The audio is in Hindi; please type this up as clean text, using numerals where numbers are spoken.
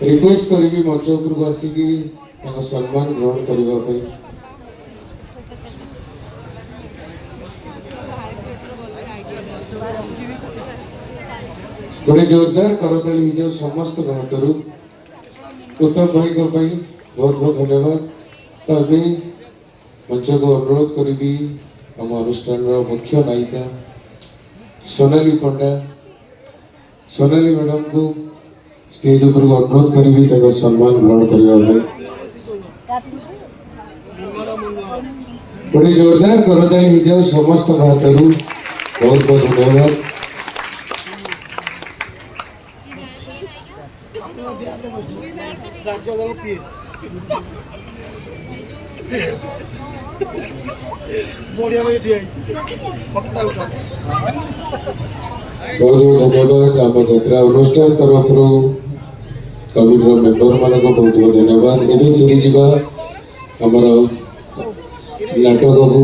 रिक्वेस्ट करी मंच उपरକୁ ଆସିକି ତାଙ୍କ ସମ୍ମାନ ଗ୍ରହଣ କରିବା ପାଇଁ गोटे जोरदार करताली जो समस्त हाथरू उत्तम भाई को बहुत बहुत धन्यवाद। तो अभी मंच को अनुरोध करी आम अनुष्ठान मुख्य नायिका सोनाली पंडा सोनाली मैडम को स्टेज ऊपर को अनुरोध करी सम्मान ग्रहण करने गोटे जोरदार करताली जाओ समस्त हाथरू बहुत बहुत धन्यवाद। बहुत बहुत धन्यवाद आम यात्रा अनुष्ठान तरफ कमिटर मेम्बर मान को बहुत बहुत धन्यवाद। एवं चली जावा आमर नाटक को